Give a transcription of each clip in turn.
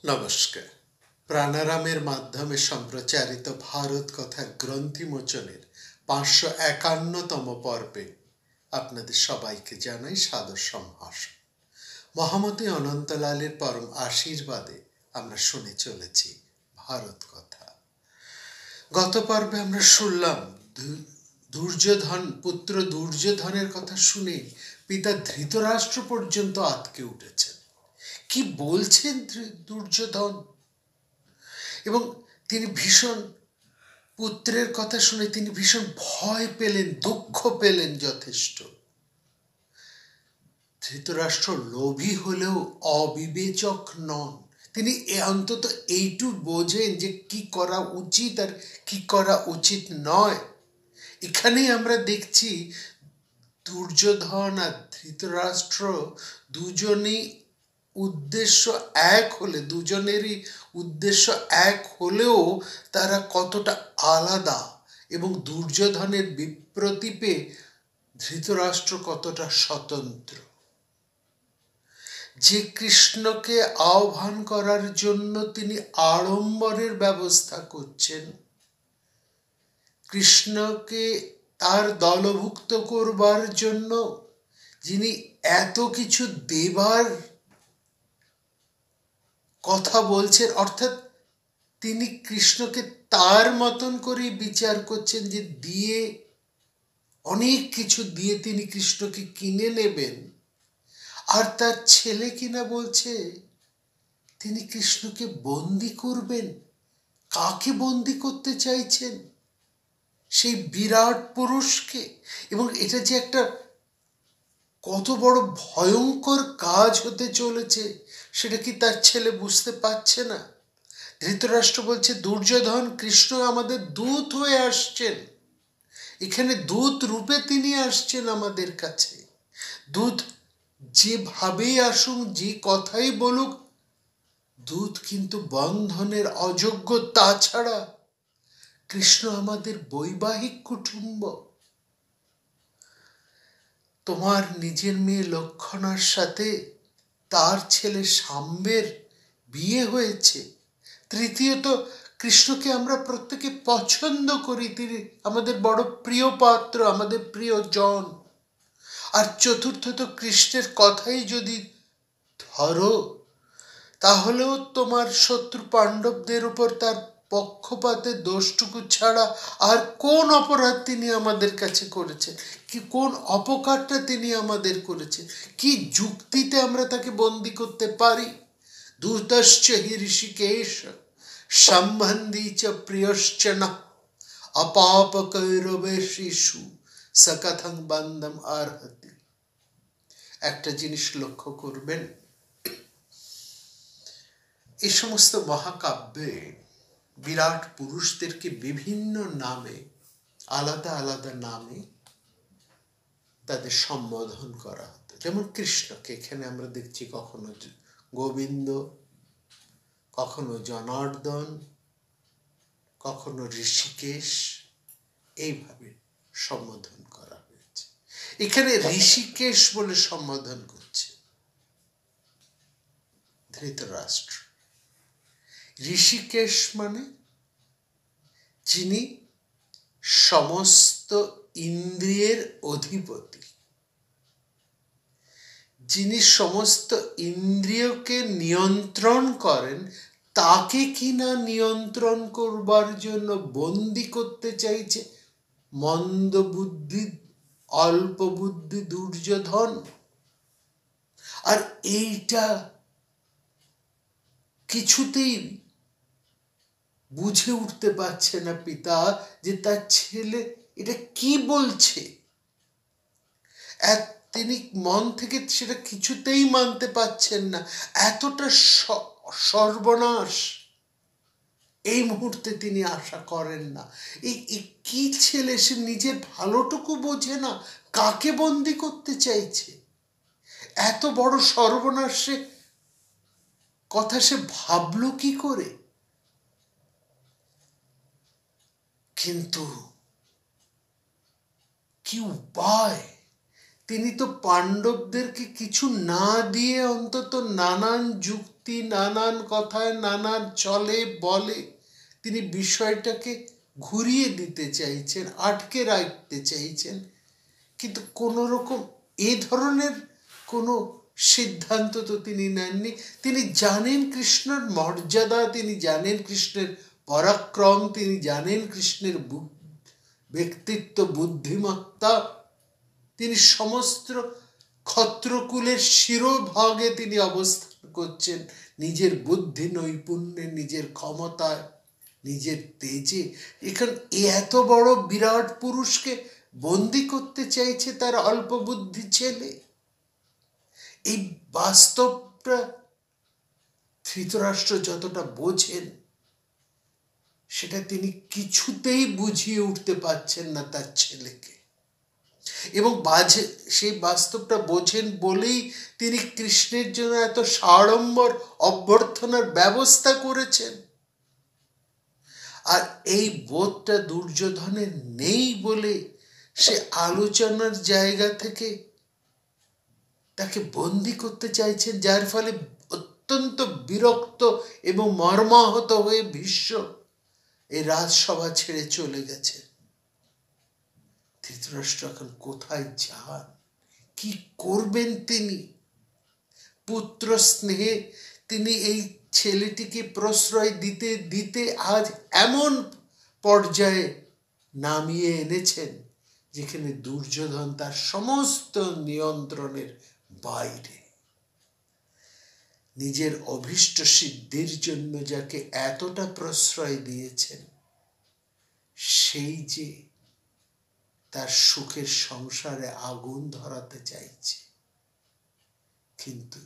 নমস্কার। প্রাণারামের মাধ্যমে সম্প্রচারিত ভারত কথা গ্রন্থিমোচনের 551তম পর্বে আপনাদের সবাইকে জানাই সাদর সম্ভাষণ। মহামতি অনন্তলালের পরম আশীর্বাদে আমরা শুনে চলেছি ভারত কথা। গত পর্বে আমরা শুনলাম দুর্যোধন পুত্র দুর্যোধনের কথা শুনে পিতা ধৃতরাষ্ট্র পর্যন্ত আঁতকে উঠেছেন। কি বলছেন দুর্যোধন, এবং তিনি ভীষণ পুত্রের কথা শুনে তিনি ভীষণ ভয় পেলেন, দুঃখ পেলেন যথেষ্ট। ধৃতরাষ্ট্র লোভী হলেও অবিবেচক নন। তিনি অন্তত এইটু বোঝেন যে কি করা উচিত আর কি করা উচিত নয়। এখানেই আমরা দেখছি দুর্যোধন আর ধৃতরাষ্ট্র দুজনেই উদ্দেশ্য এক হলে, দুজনেরই উদ্দেশ্য এক হলেও তারা কতটা আলাদা, এবং দুর্যোধনের বিপ্রতীপে ধৃতরাষ্ট্র কতটা স্বতন্ত্র। যে কৃষ্ণকে আহ্বান করার জন্য তিনি আড়ম্বরের ব্যবস্থা করছেন, কৃষ্ণকে তার দলভুক্ত করবার জন্য যিনি এত কিছু দেবার কথা বলছেন, অর্থাৎ তিনি কৃষ্ণকে তার মতন করে বিচার করছেন যে দিয়ে অনেক কিছু দিয়ে তিনি কৃষ্ণকে কিনে নেবেন। আর তার ছেলে কিনা বলছে তিনি কৃষ্ণকে বন্দি করবেন। কাকে বন্দি করতে চাইছেন? সেই বিরাট পুরুষকে। এবং এটা যে একটা কত বড় ভয়ঙ্কর কাজ হতে চলেছে সেটা কি তার ছেলে বুঝতে পারছে না? ধৃতরাষ্ট্র বলছে, দুর্যোধন, কৃষ্ণ আমাদের দূত হয়ে আসছেন, এখানে দূত রূপে তিনি আসছেন আমাদের কাছে। দূত যেভাবেই আসুক, যে কথাই বলুক, দূত কিন্তু বন্ধনের অযোগ্য। তাছাড়া কৃষ্ণ আমাদের বৈবাহিক কুটুম্ব। তোমার নিজের মেয়ে লক্ষণার সাথে তার ছেলে সাম্বের বিয়ে হয়েছে। তৃতীয়ত, কৃষ্ণকে আমরা প্রত্যেকে পছন্দ করি, তিনি আমাদের বড় প্রিয় পাত্র, আমাদের প্রিয়জন। আর চতুর্থত, কৃষ্ণের কথাই যদি ধরো, তাহলেও তোমার শত্রু পাণ্ডবদের উপর তার পক্ষপাতে দোষটুকু ছাড়া আর কোন অপরাধ তিনি আমাদের কাছে করেছেন, কি কোন অপকারটা তিনি আমাদের করেছেন, কি যুক্তিতে আমরা তাকে বন্দী করতে পারি? দূতশ্চ হি ঋষিকেশ সম্বন্ধী চ প্রিয়শ্চ নঃ অপাপকৈরবেশিষু সকথং বন্ধম আর্হতি। একটা জিনিস লক্ষ্য করবেন, এই সমস্ত মহাকাব্যে বিরাট পুরুষদেরকে বিভিন্ন নামে, আলাদা আলাদা নামে তাদের সম্বোধন করা হতো। যেমন কৃষ্ণকে এখানে আমরা দেখছি কখনো গোবিন্দ, কখনো জনার্দন, কখনো ঋষিকেশ, এইভাবে সম্বোধন করা হয়েছে। এখানে ঋষিকেশ বলে সম্বোধন করছে ধৃতরাষ্ট্র। ঋষিকেশ মানে যিনি সমস্ত ইন্দ্রিয়ের অধিপতি, যিনি সমস্ত ইন্দ্রিয়কে নিয়ন্ত্রণ করেন, তাকে কিনা নিয়ন্ত্রণ করবার জন্য বন্দি করতে চাইছে মন্দবুদ্ধি, অল্প বুদ্ধি দুর্যোধন। আর এইটা কিছুতেই বুঝে উঠতে পারছে না পিতা যে তার ছেলে এটা কি বলছে। তিনি মন থেকে সেটা কিছুতেই মানতে পারছেন না। এতটা সর্বনাশ এই মুহূর্তে তিনি আশা করেন না। এই কি ছেলে, সে নিজের ভালোটুকু বোঝে না, কাকে বন্দি করতে চাইছে? এত বড় সর্বনাশে কথা সে ভাবলো কি করে? কিন্তু কি উপায়? তিনি তো পাণ্ডবদেরকে কিছু না দিয়ে অন্তত নানান যুক্তি ব্যক্তি নানান কথায় নানান চলে বলে তিনি বিষয়টাকে ঘুরিয়ে দিতে চাইছেন, আটকে রাখতে চাইছেন, কিন্তু কোনো রকম এ ধরনের কোনো সিদ্ধান্ত তো তিনি নেননি। তিনি জানেন কৃষ্ণের মর্যাদা, তিনি জানেন কৃষ্ণের পরাক্রম, তিনি জানেন কৃষ্ণের ব্যক্তিত্ব, বুদ্ধিমত্তা। তিনি সমস্ত ক্ষত্রকুলের শিরোভাগে তিনি অবস্থান করছেন, নিজের বুদ্ধি নৈপুণ্যে, নিজের ক্ষমতায়, নিজের তেজে। এখানে এত বড় বিরাট পুরুষকে বন্দি করতে চাইছে তার অল্প বুদ্ধি ছেলে। এই বাস্তবটা ধৃতরাষ্ট্র যতটা বোঝেন সেটা তিনি কিছুতেই বুঝিয়ে উঠতে পারছেন না তার ছেলেকে, এবং সেই বাস্তবটা বোঝেন বলেই তিনি কৃষ্ণের জন্য এত সাড়ম্বর অভ্যর্থনার ব্যবস্থা করেছেন। আর এই বোধটা দুর্যোধনের নেই বলে সে আলোচনার জায়গা থেকে তাকে বন্দি করতে চাইছেন, যার ফলে অত্যন্ত বিরক্ত এবং মর্মাহত হয়ে ভীষ্ম এই রাজসভা ছেড়ে চলে গেছে। ধৃতরাষ্ট্র এখন কোথায় যান, কি করবেন তিনি? পুত্র স্নেহে তিনি এই ছেলেটিকে প্রশ্রয় দিতে দিতে আজ এমন পর্যায়ে নামিয়ে এনেছেন যেখানে দুর্যোধন তার সমস্ত নিয়ন্ত্রণের বাইরে। নিজের অভীষ্ট সিদ্ধির জন্য যাকে এতটা প্রশ্রয় দিয়েছেন, সেই যে তার সুখের সংসারে আগুন ধরাতে চাইছে। কিন্তু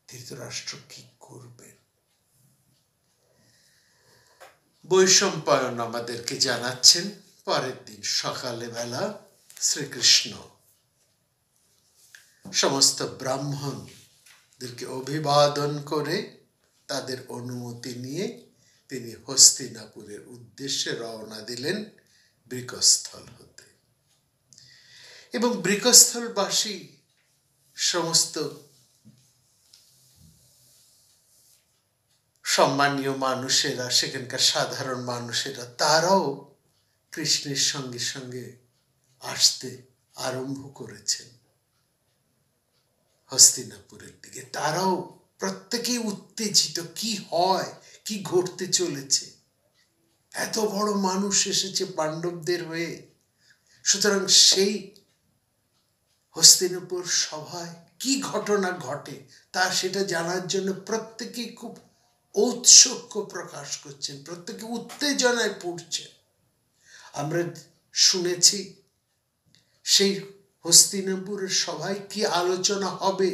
ধৃতরাষ্ট্র কি করবেন? বৈশম্পায়ন আমাদেরকে জানাচ্ছেন পরের দিন সকালে বেলা শ্রীকৃষ্ণ সমস্ত ব্রাহ্মণদেরকে অভিবাদন করে তাদের অনুমতি নিয়ে তিনি হস্তিনাপুরের উদ্দেশ্যে রওনা দিলেন বৃকস্থল হতে। এবং বৃকস্থলবাসী সমস্ত সম্মানীয় মানুষেরা, সেখানকার সাধারণ মানুষেরা, তারাও কৃষ্ণের সঙ্গে সঙ্গে আসতে আরম্ভ করেছেন হস্তিনাপুরের দিকে। তারাও প্রত্যেকেই উত্তেজিত, কি হয়, কি ঘটতে চলেছে, এত বড় মানুষ এসেছে পাণ্ডবদের হয়ে। সুতরাং সেই হস্তিনাপুর সভায় কি ঘটনা ঘটে তা সেটা জানার জন্য প্রত্যেকেই খুব ঔৎসুক্য প্রকাশ করছেন, প্রত্যেকে উত্তেজনায় পড়ছেন। আমরা শুনেছি সেই হস্তিনাপুরের সভায় কি আলোচনা হবে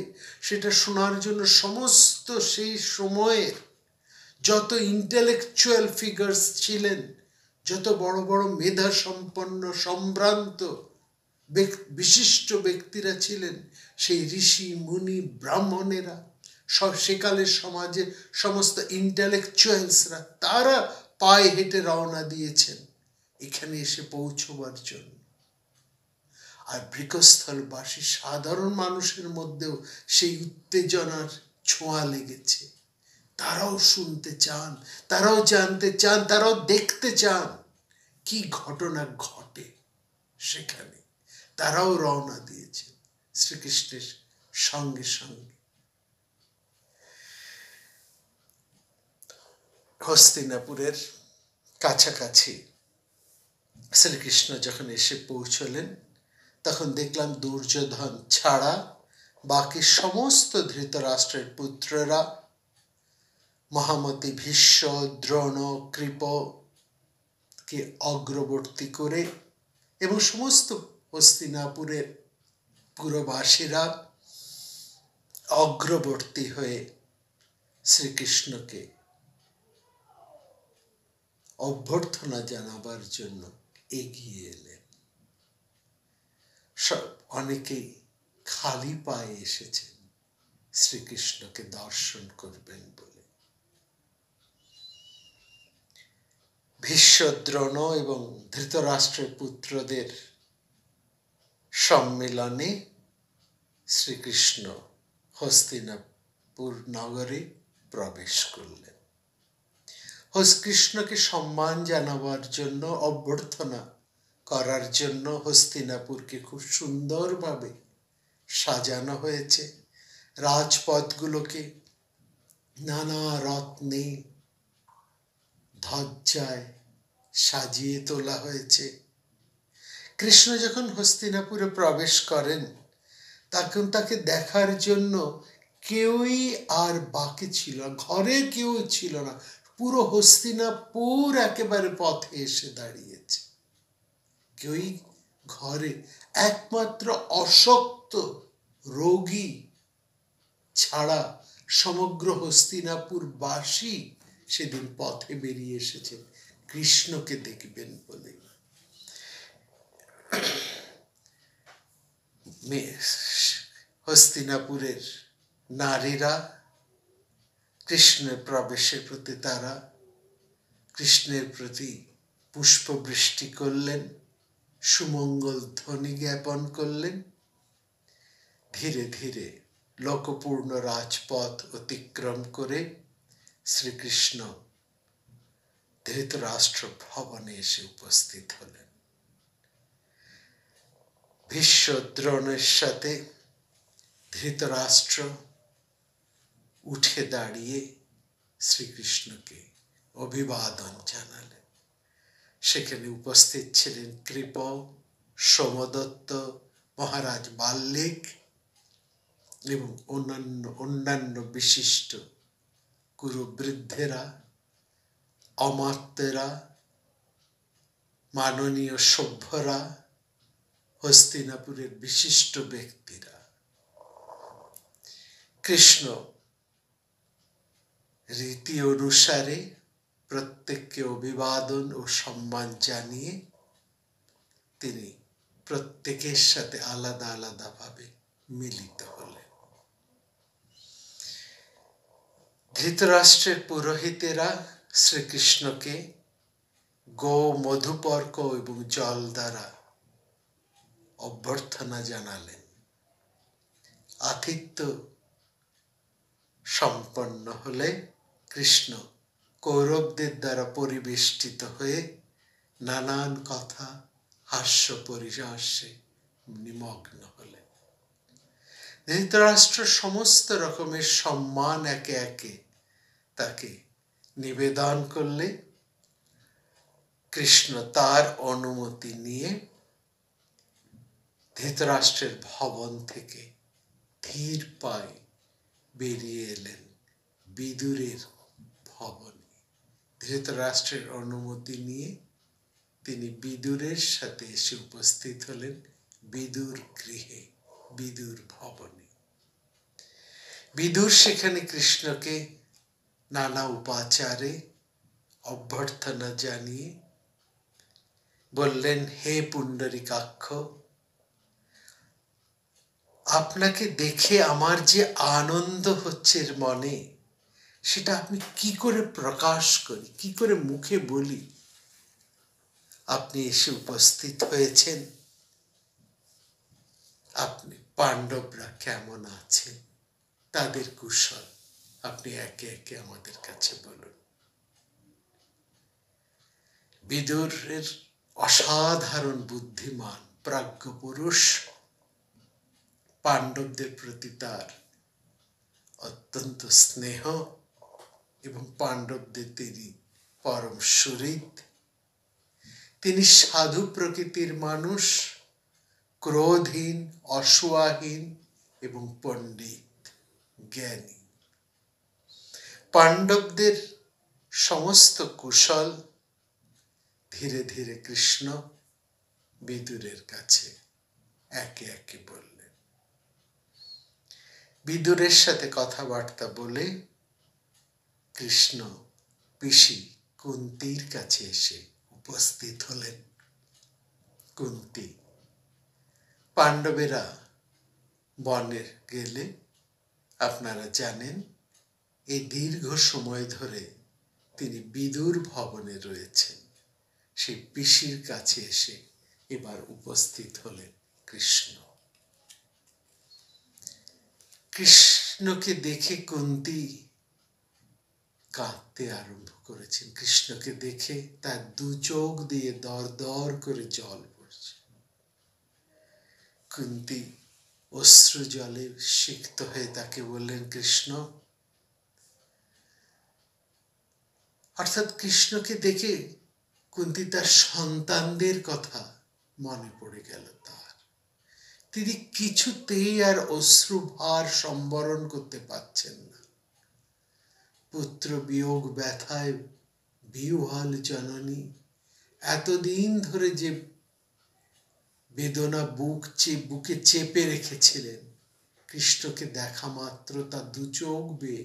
সেটা শোনার জন্য সমস্ত সেই সময়ের যত ইন্টেলেকচুয়াল ফিগার্স ছিলেন, যত বড় বড় মেধা সম্পন্ন সম্ভ্রান্ত বিশিষ্ট ব্যক্তিরা ছিলেন, সেই ঋষি মুনি ব্রাহ্মণেরা, সেকালের সমাজের সমস্ত ইন্টেলেকচুয়ালসরা, তারা পায়ে হেঁটে রওনা দিয়েছেন এখানে এসে পৌঁছবার জন্য। আর বৃকস্থলবাসী সাধারণ মানুষের মধ্যেও সেই উত্তেজনার ছোঁয়া লেগেছে। তারাও শুনতে চান, তারাও জানতে চান, তারাও দেখতে চান কি ঘটনা ঘটে সেখানে। তারাও রওনা দিয়েছে শ্রীকৃষ্ণের সঙ্গে সঙ্গে। হস্তিনাপুরের কাছাকাছি শ্রীকৃষ্ণ যখন এসে পৌঁছলেন, তখন দেখলাম দুর্যোধন ছাড়া বাকি সমস্ত ধৃতরাষ্ট্রের পুত্ররা মহামতি ভীষ্ম, দ্রোণ, কৃপকে অগ্রবর্তী করে এবং সমস্ত হস্তিনাপুরের পুরবাসীরা অগ্রবর্তী হয়ে শ্রীকৃষ্ণকে অভ্যর্থনা জানাবার জন্য এগিয়ে এলেন। অনেকেই খালি পায়ে এসেছেন শ্রীকৃষ্ণকে দর্শন করবেন বলে। ভীষ্ম, দ্রোণ এবং ধৃতরাষ্ট্রের পুত্রদের সম্মেলনে শ্রীকৃষ্ণ হস্তিনাপুর নগরে প্রবেশ করলেন। কৃষ্ণকে সম্মান জানাবার জন্য, অভ্যর্থনা করার জন্য হস্তিনাপুরকে খুব সুন্দরভাবে সাজানো হয়েছে। রাজপথগুলোকে নানা রত্নে ধ্বজায় সাজিয়ে তোলা হয়েছে। কৃষ্ণ যখন হস্তিনাপুরে প্রবেশ করেন, তখন তাকে দেখার জন্য কেউই আর বাকি ছিল, ঘরে কেউ ছিল না। পুরো হস্তিনাপুর একেবারে পথে এসে দাঁড়িয়েছে, কেউই ঘরে, একমাত্র অশক্ত রোগী ছাড়া সমগ্র হস্তিনাপুরবাসী সেদিন পথে বেরিয়ে এসেছেন কৃষ্ণকে দেখবেন বলে। হস্তিনাপুরের নারীরা কৃষ্ণের প্রবেশের প্রতি, তারা কৃষ্ণের প্রতি পুষ্পবৃষ্টি করলেন, সুমঙ্গল ধ্বনি জ্ঞাপন করলেন। ধীরে ধীরে লোকপূর্ণ রাজপথ অতিক্রম করে শ্রীকৃষ্ণ ধৃতরাষ্ট্র ভবনে এসে উপস্থিত হলেন। ভীষ্ম দ্রোণের সাথে ধৃতরাষ্ট্র উঠে দাঁড়িয়ে শ্রীকৃষ্ণকে অভিবাদন জানালেন। সেখানে উপস্থিত ছিলেন কৃপ, সোমদত্ত, মহারাজ বাল্মীক এবং অন্যান্য বিশিষ্ট কুরুবৃদ্ধেরা, অমাত্যেরা, মাননীয় সভ্যরা, হস্তিনাপুরের বিশিষ্ট ব্যক্তিরা। কৃষ্ণ রীতি অনুসারে প্রত্যেককে অভিবাদন ও সম্মান জানিয়ে তিনি প্রত্যেকের সাথে আলাদা আলাদা ভাবে মিলিত হলেন। ধৃতরাষ্ট্রের পুরোহিতেরা শ্রীকৃষ্ণকে গো, মধুপর্ক এবং জল দ্বারা অভ্যর্থনা জানালেন। আতিথ্য সম্পন্ন হলে কৃষ্ণ কৌরবদের দ্বারা পরিবেষ্টিত হয়ে নানান কথা, হাস্য পরিহাসে নিমগ্ন হলেন। ধৃতরাষ্ট্র সমস্ত রকমের সম্মান একে একে তাকে নিবেদন করলে কৃষ্ণ তার অনুমতি নিয়ে ধৃতরাষ্ট্রের ভবন থেকে ধীর পায়ে বেরিয়ে এলেন বিদুরের ভবনে। ধৃতরাষ্ট্রের অনুমতি নিয়ে তিনি বিদুরের সাথে এসে উপস্থিত হলেন বিদুর গৃহে, বিদুর ভবনে। বিদুর সেখানে কৃষ্ণকে নানা উপাচারে অভ্যর্থনা জানিয়ে বললেন, হে পুণ্ডরীকাক্ষ, আপনাকে দেখে আমার যে আনন্দ হচ্ছে মনে, সেটা আমি কি করে প্রকাশ করি, কি করে মুখে বলি। আপনি এসে উপস্থিত হয়েছেন, আপনি পাণ্ডবরা কেমন আছেন, তাদের কুশল আপনি একে একে আমাদের কাছে বলুন। বিদুরের অসাধারণ বুদ্ধিমান প্রাজ্ঞ পুরুষ, পাণ্ডবদের প্রতি তার অত্যন্ত স্নেহ এবং পাণ্ডবদের তিনি পরম সুহৃদ। তিনি সাধু প্রকৃতির মানুষ, ক্রোধহীন, অসূয়াহীন এবং পণ্ডিত, জ্ঞানী। পাণ্ডবদের সমস্ত কুশল ধীরে ধীরে কৃষ্ণ বিদুরের কাছে একে একে বললেন। বিদুরের সাথে কথাবার্তা বলে কৃষ্ণ পিসি কুন্তির কাছে এসে উপস্থিত হলেন। কুন্তি, পাণ্ডবেরা বনে গেলে আপনারা জানেন এই দীর্ঘ সময় ধরে তিনি বিদুর ভবনে রয়েছেন। সেই পিসির কাছে এসে এবার উপস্থিত হলেন কৃষ্ণ। কৃষ্ণকে দেখে কুন্তি কাঁদতে আরম্ভ করেছেন। কৃষ্ণকে দেখে তার দু চোখ দিয়ে দর দর করে জল পড়ছে। কুন্তী অশ্রু জলে সিক্ত হয়ে তাকে বললেন, কৃষ্ণ, অর্থাৎ কৃষ্ণকে দেখে কুন্তী তার সন্তানদের কথা মনে পড়ে গেল তার। তিনি কিছুতেই আর অশ্রুভার সম্বরণ করতে পারছেন না। পুত্র বিয়োগ ব্যথায় বিহ্বল জননী এতদিন ধরে যে বেদনা বুকে চেপে রেখেছিলেন, কৃষ্ণকে দেখা মাত্র তার দু চোখ বেয়ে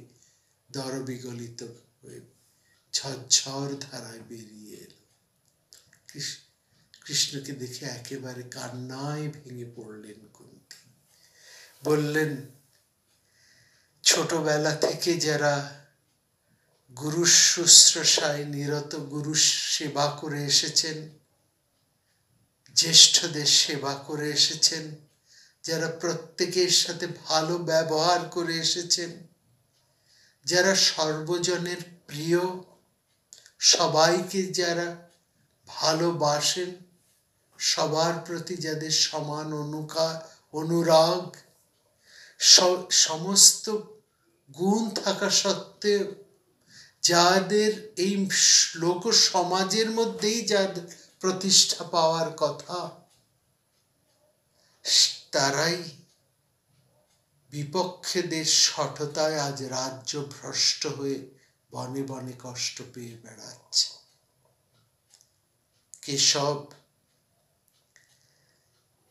দরবিগলিত হয়ে ঝরঝর ধারায় বেরিয়ে এলো। কৃষ্ণকে দেখে একেবারে কান্নায় ভেঙে পড়লেন কুন্তী। বললেন, ছোটবেলা থেকে যারা গুরু শুশ্রূষায় নিরত, গুরু সেবা করে এসেছেন, জ্যেষ্ঠদের সেবা করে এসেছেন, যারা প্রত্যেকের সাথে ভালো ব্যবহার করে এসেছেন, যারা সর্বজনের প্রিয়, সবাইকে যারা ভালোবাসেন, সবার প্রতি যাদের সমান অনুরাগ, সমস্ত গুণ থাকা সত্ত্বেও যাদের এই লোক সমাজের মধ্যেই যাদের প্রতিষ্ঠা পাওয়ার কথা, তারাই বিপক্ষেদের সঠতায় আজ রাজ্য ভ্রষ্ট হয়ে বনে বনে কষ্ট পেয়ে বেড়াচ্ছে। কেশব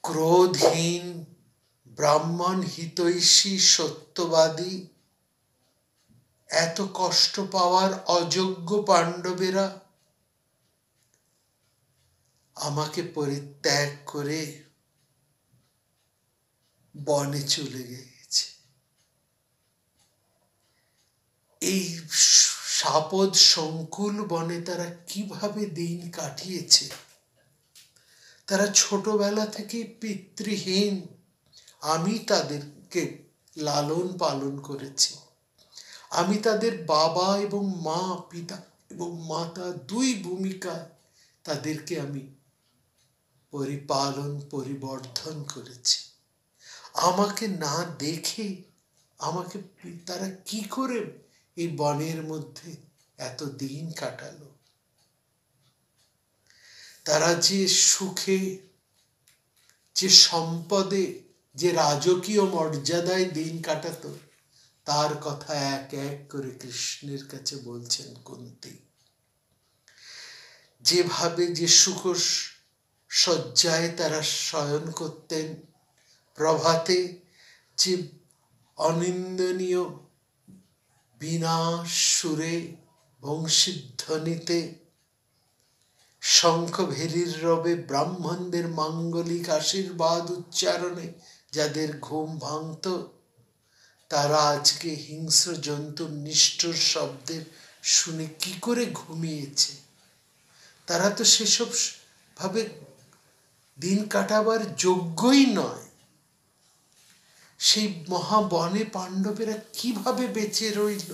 ক্রোধহীন ব্রাহ্মণ হিতৈষী সত্যবাদী এত কষ্ট পাওয়ার অযোগ্য পাণ্ডবেরা আমাকে পরিত্যাগ করে বনে চলে গেছে। এই সাপদ সংকুল বনে তারা কিভাবে দিন কাটিয়েছে। তারা ছোটবেলা থেকে পিতৃহীন, আমি তাদেরকে লালন পালন করেছি। আমি তাদের বাবা এবং মা, পিতা এবং মাতা দুই ভূমিকায় তাদেরকে আমি পরিবর্ধন করেছি। আমাকে না দেখে আমাকে তারা কি করে এই বনের মধ্যে এত দিন কাটালো। তারা যে সুখে, যে সম্পদে, যে রাজকীয় মর্যাদায় দিন কাটাতো, তার কথা এক এক করে কৃষ্ণের কাছে বলছেন কুন্তী। যেভাবে যে সুখ শয্যায় তারা শয়ন করতেন, প্রভাতে যে অনিন্দনীয় বীণা সুরে বংশীধ্বনিতে শঙ্খভেরীর রবে ব্রাহ্মণদের মাঙ্গলিক আশীর্বাদ উচ্চারণে যাদের ঘুম ভাঙত, তারা আজকে হিংস্র জন্তুর নিষ্ঠুর শব্দের শুনে কি করে ঘুমিয়েছে। তারা তো সেসব ভাবে দিন কাটাবার যোগ্যই নয়। সেই মহাবনে পাণ্ডবেরা কিভাবে বেঁচে রইল?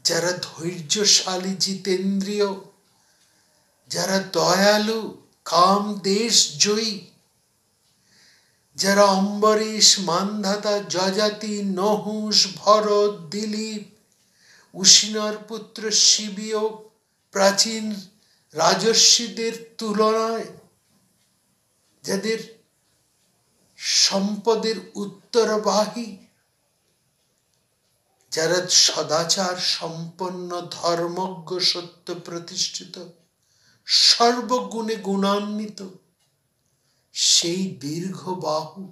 যারা ধৈর্যশালী, জিতেন্দ্রীয়, যারা দয়ালু, কাম দেশ জয়ী, যারা অম্বরীশ, মান্ধাতা, যজাতি, নহুষ, ভরত, দিলীপ, উশিনর পুত্র শিবীয় প্রাচীন রাজর্ষিদের তুলনায় যাদের সম্পদের উত্তরবাহী, যারা সদাচার সম্পন্ন, ধর্মজ্ঞ, সত্য প্রতিষ্ঠিত, সর্বগুণে গুণান্বিত, সেই দীর্ঘবাহু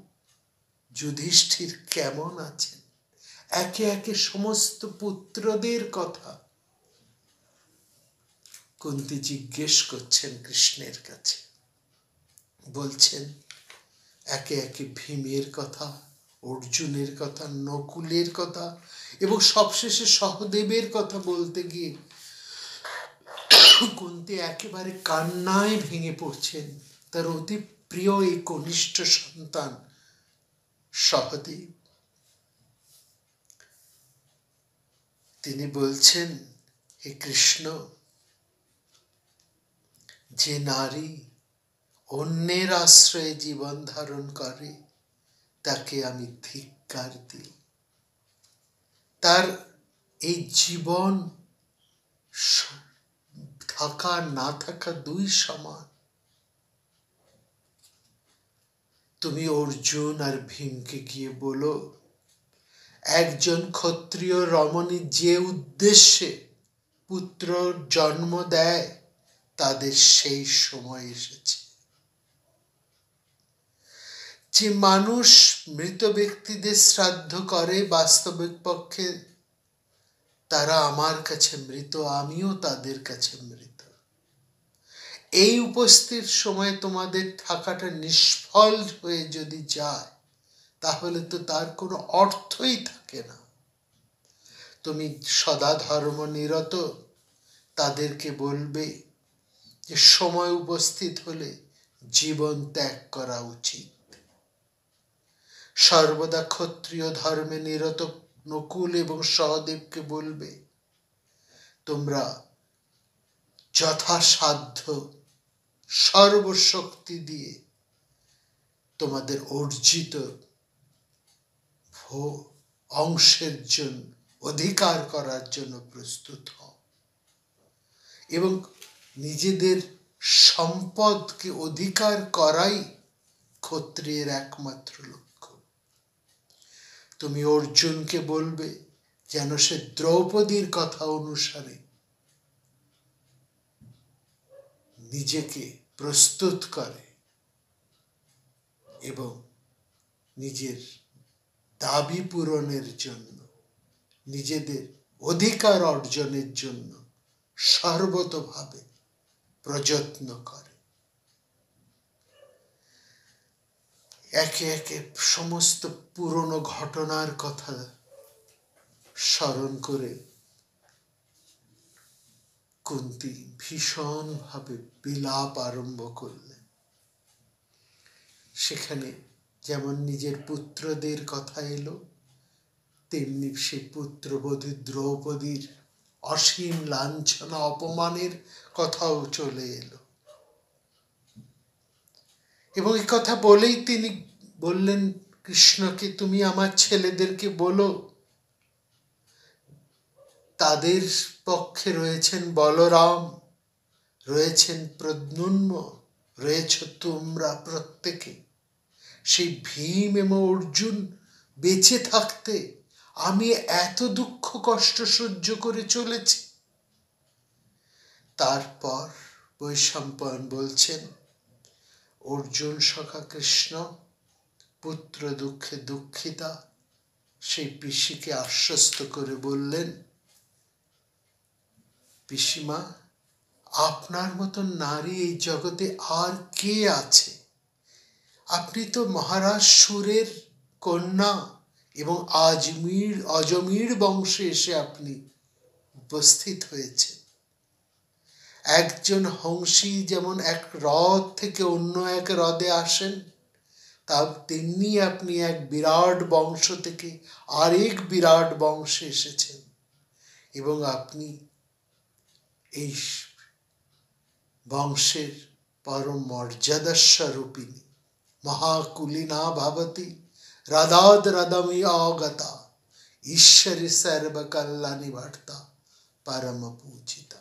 যুধিষ্ঠির কেমন আছেন? একে একে সমস্ত পুত্রদের কথা কুন্তী জিজ্ঞেস করছেন কৃষ্ণের কাছে। বলছেন একে একে ভীমের কথা, অর্জুনের কথা, নকুলের কথা এবং সবশেষে সহদেবের কথা বলতে গিয়ে কুন্তী একেবারে কান্নায় ভেঙে পড়ছেন। তার অতি প্রিয় এই কনিষ্ঠ সন্তান সহদেব। তিনি বলছেন, হে কৃষ্ণ, যে নারী অন্যের আশ্রয়ে জীবন ধারণ করে তাকে আমি ধিক্কার দিই। তার এই জীবন থাকা না থাকা দুই সমান। তুমি অর্জুন আর ভীমকে গিয়ে বলো, একজন ক্ষত্রিয় রমণী যে উদ্দেশ্যে পুত্র জন্ম দেয় তাদের সেই সময় এসেছে। যে মানুষ মৃত ব্যক্তিদের শ্রাদ্ধ করে বাস্তবিক পক্ষে তারা আমার কাছে মৃত, আমিও তাদের কাছে মৃত। এই উপস্থিত সময় তোমাদের থাকাটা নিষ্ফল হয়ে যদি যায় তাহলে তো তার কোনো অর্থই থাকে না। তুমি সদা ধর্ম নিরত তাদেরকে বলবে যে সময় উপস্থিত হলে জীবন ত্যাগ করা উচিত। সর্বদা ক্ষত্রিয় ধর্মে নিরত নকুল এবং সহদেবকে বলবে, তোমরা যথাসাধ্য সর্বশক্তি দিয়ে তোমাদের অর্জিত অংশের জন্য অধিকার করার জন্য প্রস্তুত হও এবং নিজেদের সম্পদকে অধিকার করাই ক্ষত্রিয়ের একমাত্র লক্ষ্য। তুমি অর্জুনকে বলবে যেন সে দ্রৌপদীর কথা অনুসারে নিজেকে প্রস্তুত করে এবং নিজের দাবি পূরণের জন্য, নিজেদের অধিকার অর্জনের জন্য সর্বতোভাবে প্রযত্ন করে। একে একে সমস্ত পুরনো ঘটনার কথা স্মরণ করে কুন্তী ভীষণভাবে বিলাপ আরম্ভ করলেন। সেখানে যেমন নিজের পুত্রদের কথা এলো, তেমনি সে পুত্রবধূ দ্রৌপদীর অসীম লাঞ্ছনা অপমানের কথাও চলে এলো। এবং এই কথা বলেই তিনি বললেন কৃষ্ণকে, তুমি আমার ছেলেদেরকে বলো, তাদের পক্ষে রয়েছেন বলরাম, রয়েছেন প্রদ্যুম্ন, রয়েছ তোমরা প্রত্যেকে। সেই ভীম এবং অর্জুন বেঁচে থাকতে আমি এত দুঃখ কষ্ট সহ্য করে চলেছি। তারপর বৈশম্পায়ন বলছেন, অর্জুন সখা কৃষ্ণ পুত্র দুঃখে দুঃখিতা সেই পিসিকে আশ্বস্ত করে বললেন, পিসিমা, আপনার মতন নারী এই জগতে আর কে আছে? আপনি তো মহারাজ সুরের কন্যা এবং অজমির বংশে এসে আপনি উপস্থিত হয়েছে। একজন হংসী যেমন এক হ্রদ থেকে অন্য এক হ্রদে আসেন, তা তেমনি আপনি এক বিরাট বংশ থেকে আরেক বিরাট বংশে এসেছেন এবং আপনি এই বংশের পরম মর্যাদা স্বরূপিণী। মহাকুলিনা ভবতি রাধাদ রদমি অগতা ঈশ্বরী সর্বকল্যাণী ভর্তা পরম পূজিতা।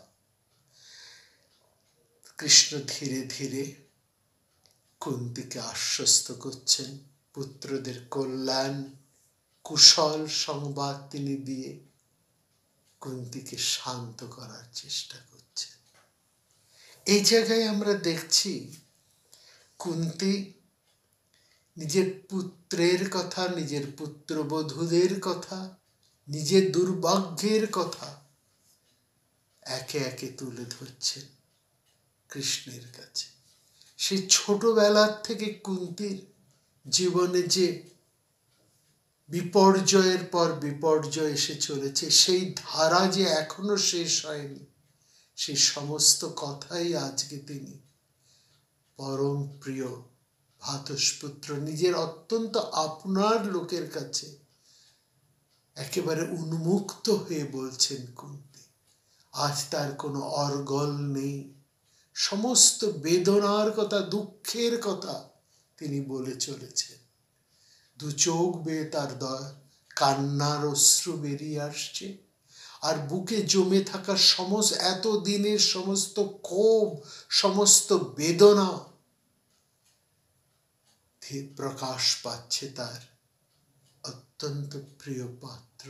কৃষ্ণ ধীরে ধীরে কুন্তীকে আশ্বস্ত করছেন, পুত্রদের কল্যাণ কুশল সংবাদ তিনি দিয়ে কুন্তীকে শান্ত করার চেষ্টা করছেন। এই জায়গায় আমরা দেখছি কুন্তী নিজের পুত্রের কথা, নিজের পুত্রবধূদের কথা, নিজের দুর্ভাগ্যের কথা একে একে তুলে ধরছেন কৃষ্ণের কাছে। সেই ছোটবেলার থেকে কুন্তীর জীবনে যে বিপর্যয়ের পর বিপর্যয় এসে চলেছে, সেই ধারা যে এখনো শেষ হয়নি, সেই সমস্ত কথাই আজকে তিনি পরম প্রিয় ভ্রাতুষ্পুত্র, নিজের অত্যন্ত আপনার লোকের কাছে একেবারে উন্মুক্ত হয়ে বলছেন কুন্তি। আজ তার কোনো অর্গল নেই, সমস্ত বেদনার কথা, দুঃখের কথা তিনি বলে চলেছেন। দু চোখ বেয়ে তার কান্নার অশ্রু বেরিয়ে আসছে, আর বুকে জমে থাকা সমস্ত এত দিনের সমস্ত ক্ষোভ, সমস্ত বেদনা প্রকাশ পাচ্ছে তার অত্যন্ত প্রিয় পাত্র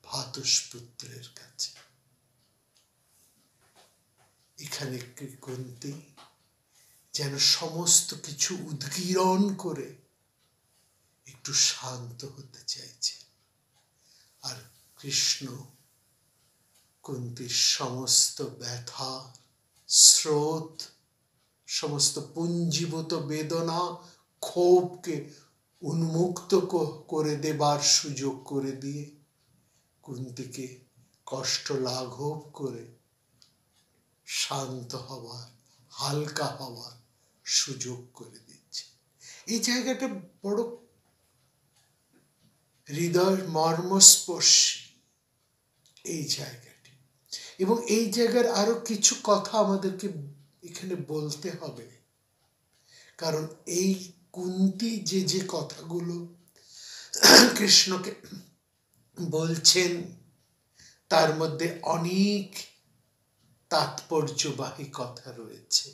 ভ্রাতুষ্পুত্রের কাছে। এখানে কুন্তী যেন সমস্ত কিছু উদ্গীরণ করে একটু শান্ত হতে চাইছে, আর কৃষ্ণ কুন্তীর সমস্ত ব্যথা, স্রোত, সমস্ত পুঞ্জীভূত বেদনা, ক্ষোভকে উন্মুক্ত করে দেবার সুযোগ করে দিয়ে কুন্তীকে কষ্ট লাঘব করে শান্ত হওয়ার, হালকা হওয়ার সুযোগ করে দিচ্ছে। এই জায়গাটা বড় হৃদয় মর্মস্পর্শী এই জায়গাটি, এবং এই জায়গার আরো কিছু কথা আমাদেরকে এখানে বলতে হবে, কারণ এই কুন্তী যে কথাগুলো কৃষ্ণকে বলছেন তার মধ্যে অনেক তাৎপর্যবাহী কথা রয়েছে।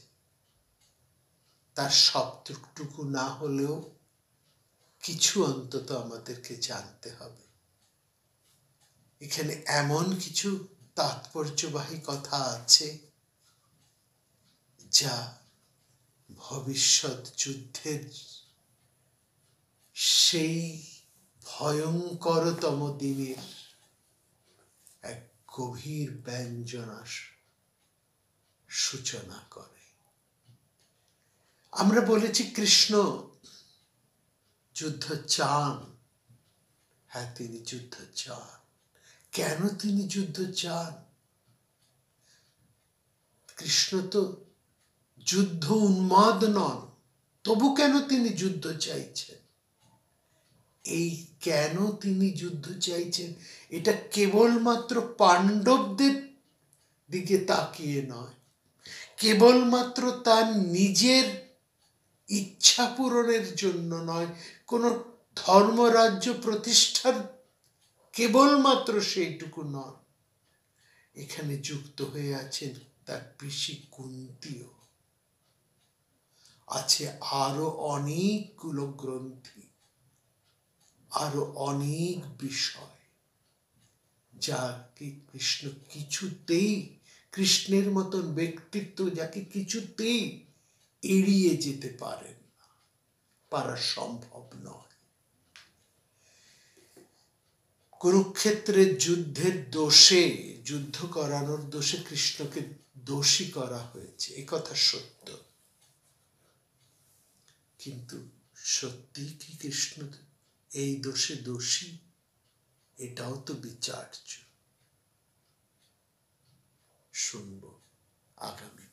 তার সবটুকু না হলেও কিছু অন্তত আমাদেরকে জানতে হবে। এখানে এমন কিছু তাৎপর্যবাহী কথা আছে যা ভবিষ্যৎ যুদ্ধের সেই ভয়ঙ্করতম দিনের এক গভীর ব্যঞ্জনার সূচনা করে। আমরা বলেছি কৃষ্ণ যুদ্ধ চান। হ্যাঁ, তিনি যুদ্ধ চান। কেন তিনি যুদ্ধ চান? কৃষ্ণ তো যুদ্ধ উন্মাদ নন, তবু কেন তিনি যুদ্ধ চাইছেন? এই কেন তিনি যুদ্ধ চাইছেন এটা কেবলমাত্র পাণ্ডবদের দিকে তাকিয়ে নয়, কেবলমাত্র তার নিজের ইচ্ছা পূরণের জন্য নয়, কোনো ধর্মরাজ্য প্রতিষ্ঠার কেবলমাত্র সেইটুকু নয়, এখানে যুক্ত হয়ে আছেন তার পিসি কুন্তীও, আছে আরো অনেকগুলো গ্রন্থি, আরো অনেক বিষয় যাকে কৃষ্ণ কিছুতেই, কৃষ্ণের মতন ব্যক্তিত্ব যাকে কিছুতেই এড়িয়ে যেতে পারেন না, পারা সম্ভব নয়। কুরুক্ষেত্রের যুদ্ধের দোষে, যুদ্ধ করানোর দোষে কৃষ্ণকে দোষী করা হয়েছে, এ কথা সত্য। কিন্তু সত্যি কি কৃষ্ণ এই দোষে দোষী? এটাও তো বিচার্য। শুনবো আগামী